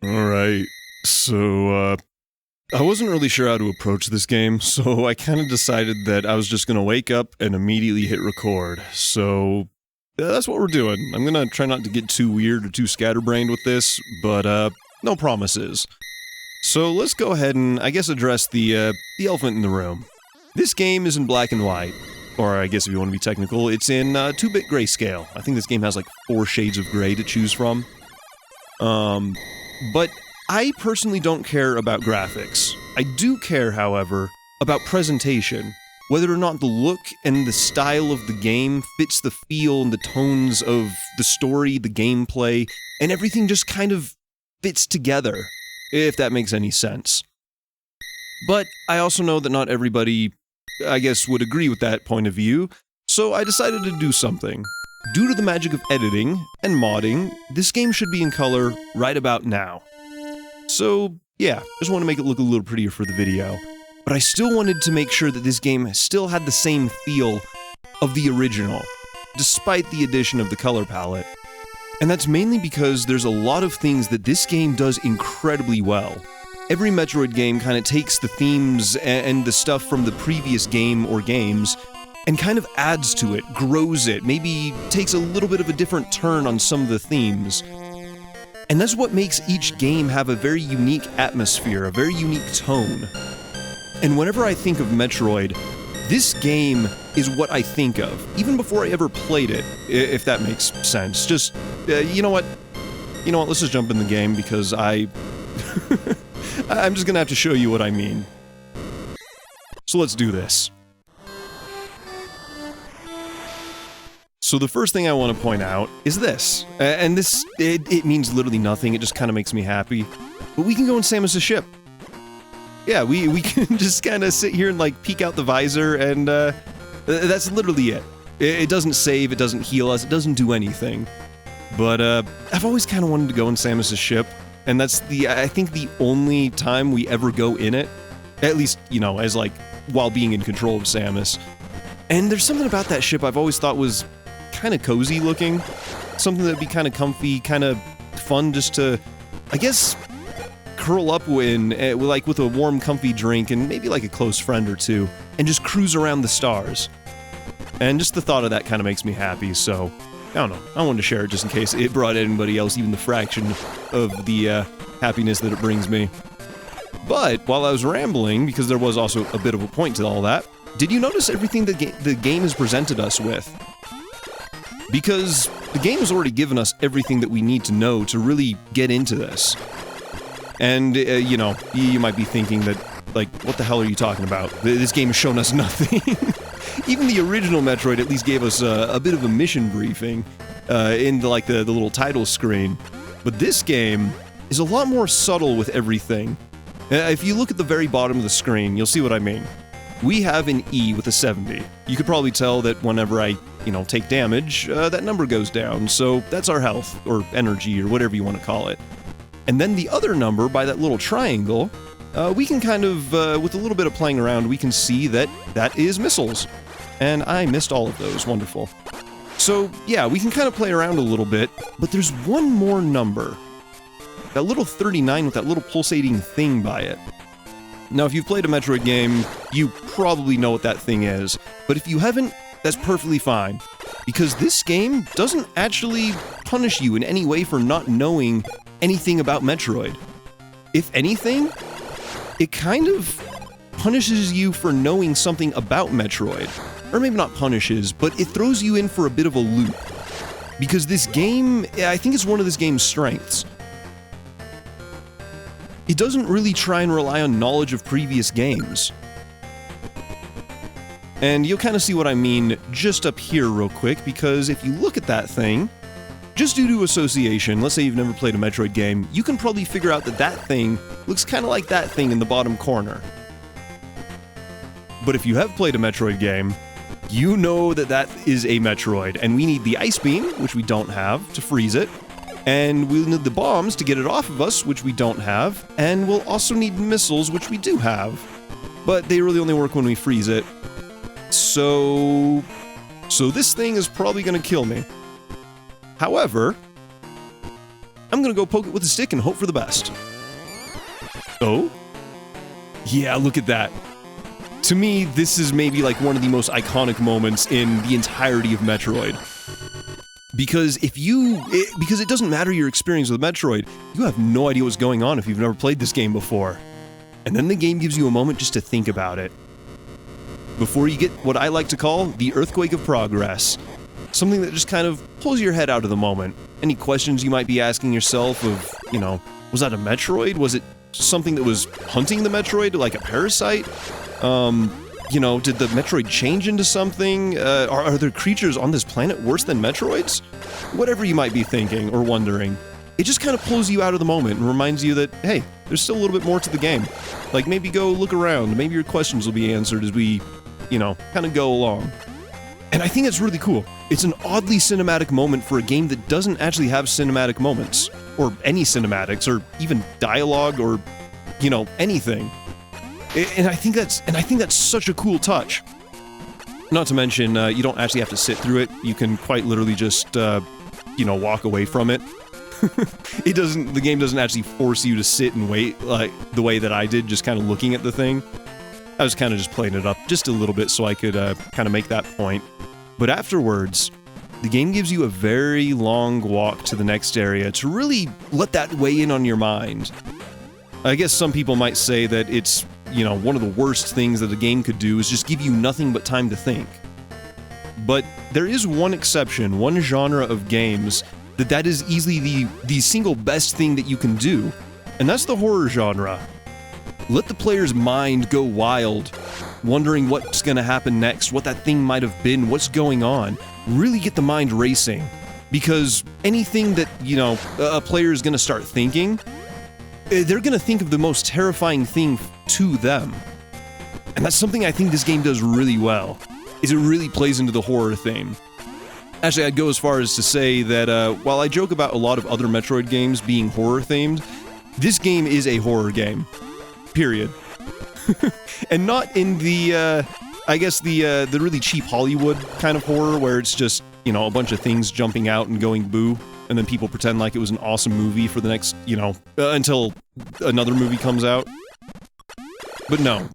Alright, so, I wasn't really sure how to approach this game, so I kind of decided that I was just gonna wake up and immediately hit record. So, that's what we're doing. I'm gonna try not to get too weird or too scatterbrained with this, but, no promises. So let's go ahead and, I guess, address the elephant in the room. This game is in black and white. Or I guess if you want to be technical, it's in 2-bit grayscale. I think this game has like 4 shades of gray to choose from. But I personally don't care about graphics. I do care, however, about presentation. Whether or not the look and the style of the game fits the feel and the tones of the story, the gameplay, and everything just kind of fits together, if that makes any sense. But I also know that not everybody, I guess, would agree with that point of view, so I decided to do something. Due to the magic of editing and modding, this game should be in color right about now. So, yeah, just want to make it look a little prettier for the video. But I still wanted to make sure that this game still had the same feel of the original, despite the addition of the color palette. And that's mainly because there's a lot of things that this game does incredibly well. Every Metroid game kind of takes the themes and the stuff from the previous game or games and kind of adds to it, grows it, maybe takes a little bit of a different turn on some of the themes. And that's what makes each game have a very unique atmosphere, a very unique tone. And whenever I think of Metroid, this game is what I think of, even before I ever played it, if that makes sense. Just, you know what? Let's just jump in the game because I'm just gonna have to show you what I mean. So let's do this. So the first thing I want to point out is this. And this, it means literally nothing, it just kind of makes me happy. But we can go in Samus's ship. Yeah, we can just kind of sit here and like peek out the visor and that's literally it. It doesn't save, it doesn't heal us, it doesn't do anything. But I've always kind of wanted to go in Samus's ship. And that's I think the only time we ever go in it. At least, as like, while being in control of Samus. And there's something about that ship I've always thought was kind of cozy looking. Something that'd be kind of comfy, kind of fun just to, I guess, curl up in, like with a warm, comfy drink and maybe like a close friend or two, and just cruise around the stars. And just the thought of that kind of makes me happy, so I don't know. I wanted to share it just in case it brought anybody else even the fraction of the happiness that it brings me. But while I was rambling, because there was also a bit of a point to all that, did you notice everything that the game has presented us with? Because the game has already given us everything that we need to know to really get into this. And, you might be thinking that, like, what the hell are you talking about? This game has shown us nothing. Even the original Metroid at least gave us a bit of a mission briefing in the little title screen. But this game is a lot more subtle with everything. If you look at the very bottom of the screen, you'll see what I mean. We have an E with a 70. You could probably tell that whenever I, take damage, that number goes down. So that's our health, or energy, or whatever you want to call it. And then the other number, by that little triangle, we can kind of, with a little bit of playing around, we can see that that is missiles. And I missed all of those, wonderful. So, yeah, we can kind of play around a little bit, but there's one more number. That little 39 with that little pulsating thing by it. Now, if you've played a Metroid game, you probably know what that thing is. But if you haven't, that's perfectly fine. Because this game doesn't actually punish you in any way for not knowing anything about Metroid. If anything, it kind of punishes you for knowing something about Metroid. Or maybe not punishes, but it throws you in for a bit of a loop. Because this game, I think it's one of this game's strengths. It doesn't really try and rely on knowledge of previous games. And you'll kind of see what I mean just up here real quick, because if you look at that thing, just due to association, let's say you've never played a Metroid game, you can probably figure out that that thing looks kind of like that thing in the bottom corner. But if you have played a Metroid game, you know that that is a Metroid, and we need the Ice Beam, which we don't have, to freeze it, and we'll need the bombs to get it off of us, which we don't have, and we'll also need missiles, which we do have, but they really only work when we freeze it. So this thing is probably gonna kill me. However, I'm gonna go poke it with a stick and hope for the best. Oh? Yeah, look at that. To me, this is maybe like one of the most iconic moments in the entirety of Metroid. Because because it doesn't matter your experience with Metroid, you have no idea what's going on if you've never played this game before. And then the game gives you a moment just to think about it. Before you get what I like to call the earthquake of progress. Something that just kind of pulls your head out of the moment. Any questions you might be asking yourself of, you know, was that a Metroid? Was it something that was hunting the Metroid, like a parasite? You know, did the Metroid change into something? Are there creatures on this planet worse than Metroids? Whatever you might be thinking or wondering, it just kind of pulls you out of the moment and reminds you that, hey, there's still a little bit more to the game. Like, maybe go look around, maybe your questions will be answered as we, you know, kind of go along. And I think it's really cool. It's an oddly cinematic moment for a game that doesn't actually have cinematic moments, or any cinematics, or even dialogue, or, you know, anything. And I think that's such a cool touch. Not to mention, you don't actually have to sit through it. You can quite literally just, you know, walk away from it. The game doesn't actually force you to sit and wait like the way that I did, just kind of looking at the thing. I was kind of just playing it up just a little bit so I could kind of make that point. But afterwards, the game gives you a very long walk to the next area to really let that weigh in on your mind. I guess some people might say that it's, you know, one of the worst things that a game could do is just give you nothing but time to think. But there is one exception, one genre of games that is easily the single best thing that you can do, and that's the horror genre. Let the player's mind go wild, wondering what's gonna happen next, what that thing might have been, what's going on. Really get the mind racing, because anything that, you know, a player is gonna start thinking, they're gonna think of the most terrifying thing to them. And that's something I think this game does really well, is it really plays into the horror theme. Actually, I'd go as far as to say that while I joke about a lot of other Metroid games being horror-themed, this game is a horror game. Period. And not in the, I guess the really cheap Hollywood kind of horror where it's just, you know, a bunch of things jumping out and going boo, and then people pretend like it was an awesome movie for the next, you know, until another movie comes out. But no.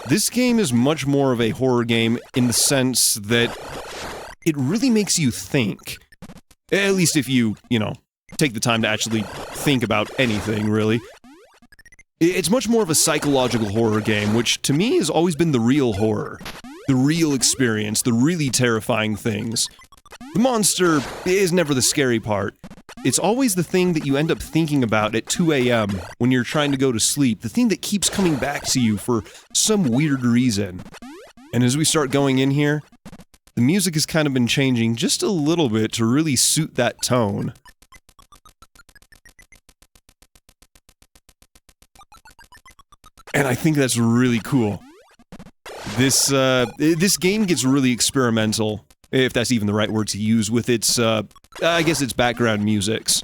This game is much more of a horror game in the sense that it really makes you think. At least if you know, take the time to actually think about anything, really. It's much more of a psychological horror game, which to me has always been the real horror. The real experience, the really terrifying things. The monster is never the scary part. It's always the thing that you end up thinking about at 2 a.m. when you're trying to go to sleep, the thing that keeps coming back to you for some weird reason. And as we start going in here, the music has kind of been changing just a little bit to really suit that tone. And I think that's really cool. This game gets really experimental, if that's even the right word to use, with its, I guess its background musics.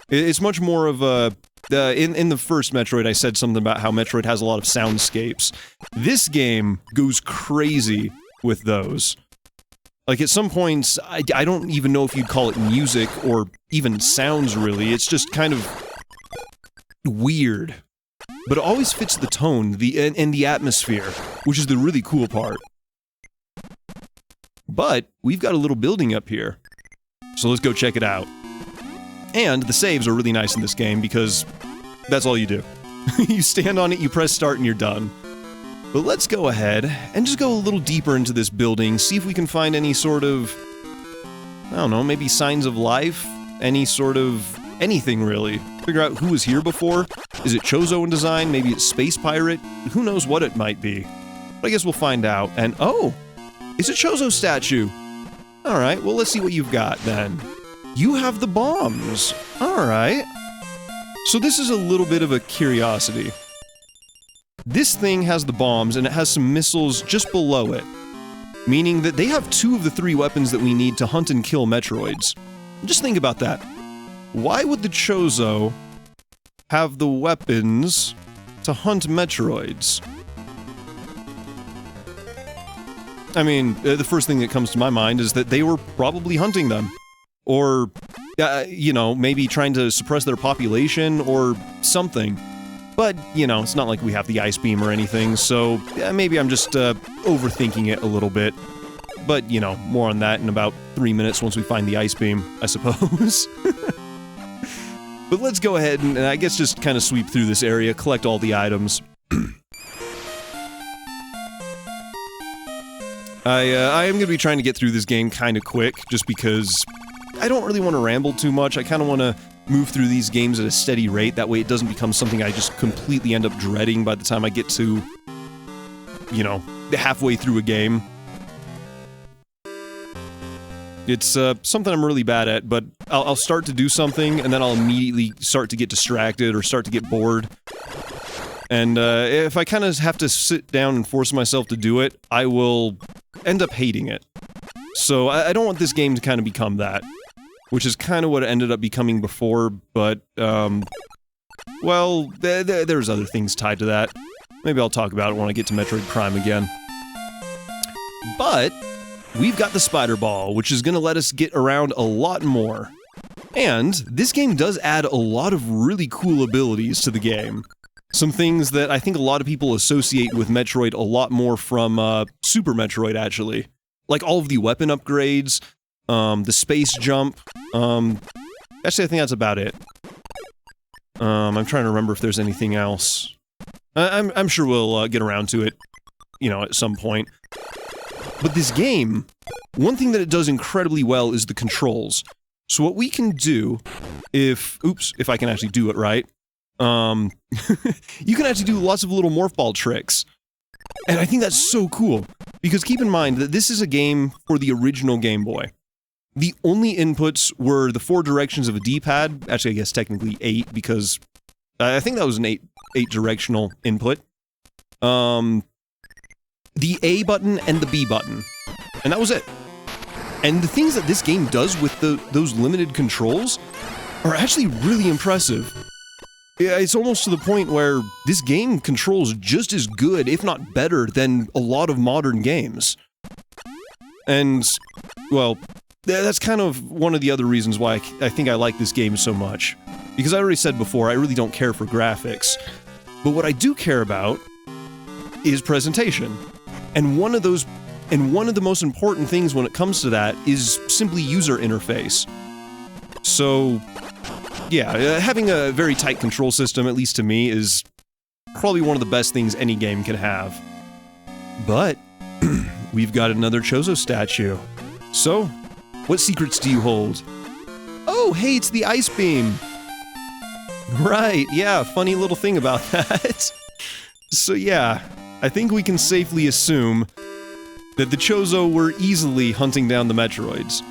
It's much more of a... in the first Metroid, I said something about how Metroid has a lot of soundscapes. This game goes crazy with those. Like, at some points, I don't even know if you'd call it music or even sounds, really. It's just kind of weird. But it always fits the tone, and the atmosphere, which is the really cool part. But we've got a little building up here, so let's go check it out. And the saves are really nice in this game because that's all you do. You stand on it, you press start, and you're done. But let's go ahead and just go a little deeper into this building, see if we can find any sort of, I don't know, maybe signs of life? Any sort of anything, really. Figure out who was here before. Is it Chozo in design? Maybe it's Space Pirate? Who knows what it might be. But I guess we'll find out. And, oh! It's a Chozo statue! Alright, well let's see what you've got, then. You have the bombs! Alright. So this is a little bit of a curiosity. This thing has the bombs, and it has some missiles just below it. Meaning that they have 2 of the 3 weapons that we need to hunt and kill Metroids. Just think about that. Why would the Chozo have the weapons to hunt Metroids? I mean, the first thing that comes to my mind is that they were probably hunting them. Or you know, maybe trying to suppress their population or something. But, you know, it's not like we have the ice beam or anything, so maybe I'm just overthinking it a little bit. But, you know, more on that in about 3 minutes once we find the ice beam, I suppose. But let's go ahead and I guess just kind of sweep through this area, collect all the items. I am going to be trying to get through this game kind of quick, just because I don't really want to ramble too much. I kind of want to move through these games at a steady rate, that way it doesn't become something I just completely end up dreading by the time I get to, you know, halfway through a game. It's something I'm really bad at, but I'll start to do something, and then I'll immediately start to get distracted or start to get bored. And if I kind of have to sit down and force myself to do it, I will end up hating it. So I don't want this game to kind of become that. Which is kind of what it ended up becoming before, but, well, there's other things tied to that. Maybe I'll talk about it when I get to Metroid Prime again. But we've got the Spider Ball, which is going to let us get around a lot more. And this game does add a lot of really cool abilities to the game. Some things that I think a lot of people associate with Metroid a lot more from Super Metroid, actually. Like all of the weapon upgrades, the space jump. Actually, I think that's about it. I'm trying to remember if there's anything else. I'm sure we'll get around to it, you know, at some point. But this game, one thing that it does incredibly well is the controls. So what we can do, if I can actually do it right, you can actually do lots of little morph ball tricks. And I think that's so cool, because keep in mind that this is a game for the original Game Boy. The only inputs were the 4 directions of a D-pad, actually I guess technically 8, because I think that was an 8-directional input. The A button and the B button, and that was it. And the things that this game does with those limited controls are actually really impressive. Yeah, it's almost to the point where this game controls just as good, if not better, than a lot of modern games. And, well, that's kind of one of the other reasons why I think I like this game so much. Because I already said before, I really don't care for graphics. But what I do care about is presentation. And one of the most important things when it comes to that is simply user interface. So, yeah, having a very tight control system, at least to me, is probably one of the best things any game can have. But we've got another Chozo statue. So, what secrets do you hold? Oh, hey, it's the ice beam! Right, yeah, funny little thing about that. So yeah, I think we can safely assume that the Chozo were easily hunting down the Metroids.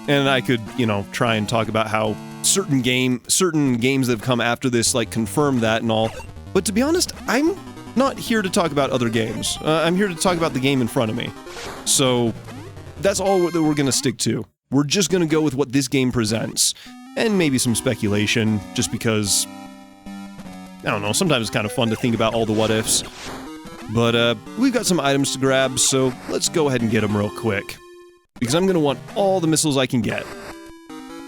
And I could, you know, try and talk about how certain games that have come after this, like, confirm that and all. But to be honest, I'm not here to talk about other games. I'm here to talk about the game in front of me. So that's all that we're gonna stick to. We're just gonna go with what this game presents. And maybe some speculation, just because, I don't know, sometimes it's kind of fun to think about all the what-ifs. But, we've got some items to grab, so let's go ahead and get them real quick. Because I'm gonna want all the missiles I can get.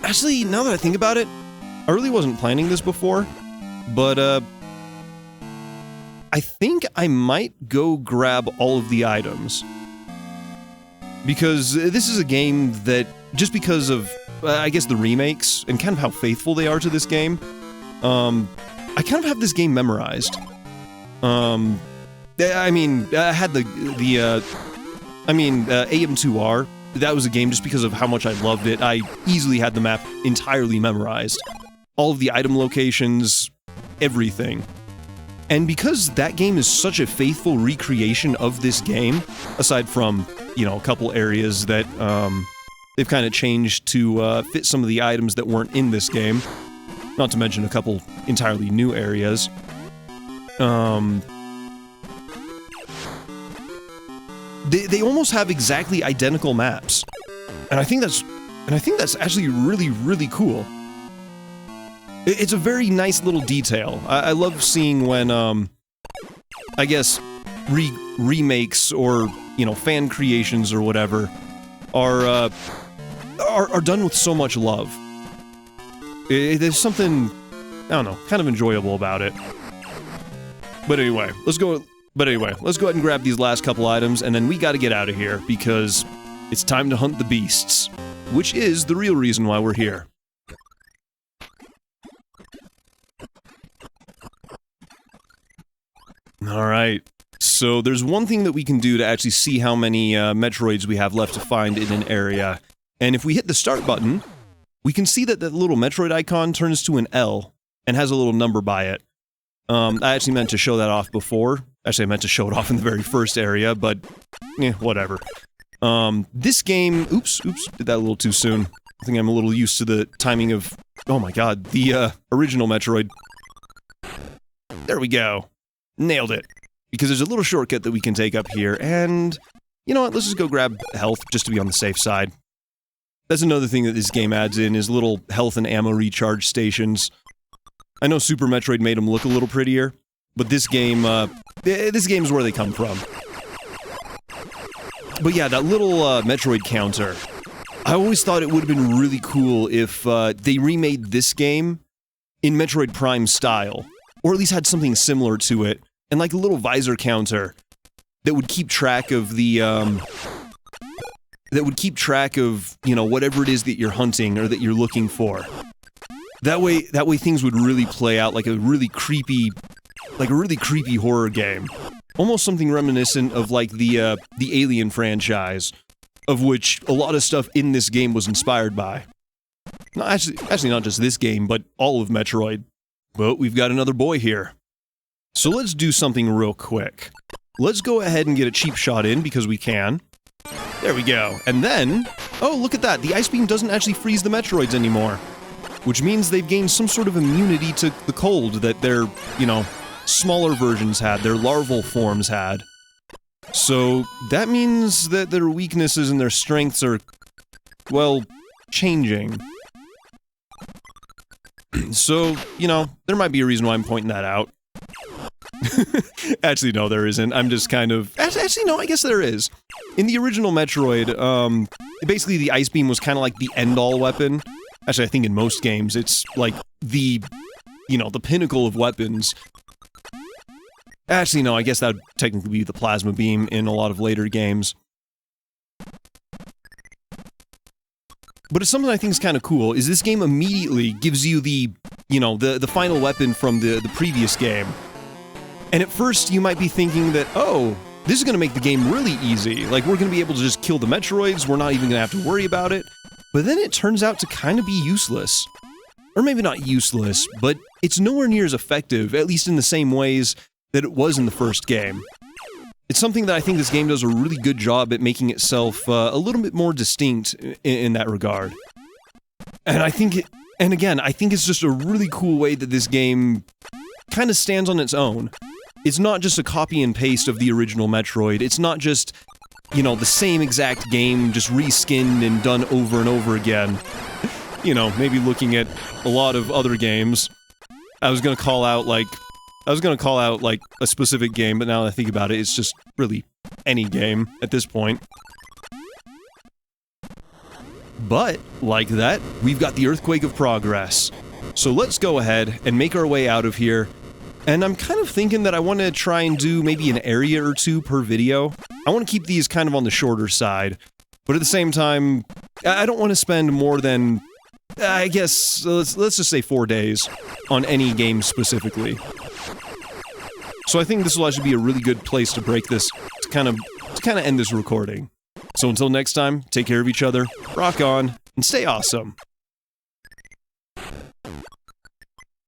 Actually, now that I think about it, I really wasn't planning this before, but, I think I might go grab all of the items. Because this is a game that, just because of, I guess, the remakes, and kind of how faithful they are to this game, I kind of have this game memorized. I mean, I had AM2R, that was a game just because of how much I loved it. I easily had the map entirely memorized. All of the item locations, everything. And because that game is such a faithful recreation of this game, aside from, you know, a couple areas that, they've kind of changed to fit some of the items that weren't in this game, not to mention a couple entirely new areas. They almost have exactly identical maps, and I think that's actually really, really cool. It's a very nice little detail. I love seeing when I guess remakes or, you know, fan creations or whatever are done with so much love. There's something, I don't know, kind of enjoyable about it. But anyway, let's go ahead and grab these last couple items, and then we gotta get out of here, because it's time to hunt the beasts. Which is the real reason why we're here. Alright, so there's one thing that we can do to actually see how many Metroids we have left to find in an area. And if we hit the start button, we can see that that little Metroid icon turns to an L and has a little number by it. I actually meant to show that off before. Actually, I meant to show it off in the very first area, but whatever. This game... Oops, did that a little too soon. I think I'm a little used to the timing of... Oh my god, the original Metroid. There we go. Nailed it. Because there's a little shortcut that we can take up here, and... You know what, let's just go grab health, just to be on the safe side. That's another thing that this game adds in, is little health and ammo recharge stations. I know Super Metroid made them look a little prettier, but this game is where they come from. But yeah, that little Metroid counter. I always thought it would have been really cool if they remade this game in Metroid Prime style. Or at least had something similar to it, and like a little visor counter that would keep track of the, you know, whatever it is that you're hunting or that you're looking for. That way things would really play out like a really creepy horror game. Almost something reminiscent of like the Alien franchise, of which a lot of stuff in this game was inspired by. No, actually not just this game, but all of Metroid. But we've got another boy here. So let's do something real quick. Let's go ahead and get a cheap shot in, because we can. There we go. And then... Oh, look at that! The ice beam doesn't actually freeze the Metroids anymore. Which means they've gained some sort of immunity to the cold that their, you know, smaller versions had, their larval forms had. So, that means that their weaknesses and their strengths are, well, changing. So, you know, there might be a reason why I'm pointing that out. Actually, no, there isn't. I'm just kind of... Actually, no, I guess there is. In the original Metroid, basically the ice beam was kind of like the end-all weapon. Actually, I think in most games, it's like the, you know, the pinnacle of weapons. Actually, no, I guess that would technically be the plasma beam in a lot of later games. But it's something I think is kind of cool, is this game immediately gives you the, you know, the final weapon from the previous game. And at first, you might be thinking that, oh, this is going to make the game really easy. Like, we're going to be able to just kill the Metroids, we're not even going to have to worry about it. But then it turns out to kind of be useless. Or maybe not useless, but it's nowhere near as effective, at least in the same ways that it was in the first game. It's something that I think this game does a really good job at making itself a little bit more distinct in that regard. And I think it's just a really cool way that this game kind of stands on its own. It's not just a copy and paste of the original Metroid, it's not just, you know, the same exact game, just reskinned and done over and over again. You know, maybe looking at a lot of other games. I was gonna call out, like, a specific game, but now that I think about it, it's just really any game at this point. But, like that, we've got the Earthquake of Progress. So let's go ahead and make our way out of here. And I'm kind of thinking that I want to try and do maybe an area or two per video. I want to keep these kind of on the shorter side. But at the same time, I don't want to spend more than, I guess, let's just say 4 days on any game specifically. So I think this will actually be a really good place to break this, to kind of end this recording. So until next time, take care of each other, rock on, and stay awesome.